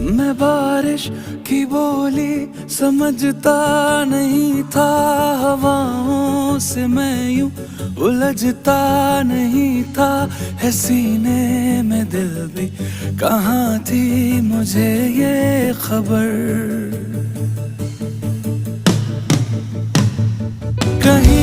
मैं बारिश की बोली समझता नहीं था, हवाओं से मैं यूं उलझता नहीं था। है सीने में दिल भी कहाँ थी मुझे ये खबर। कहीं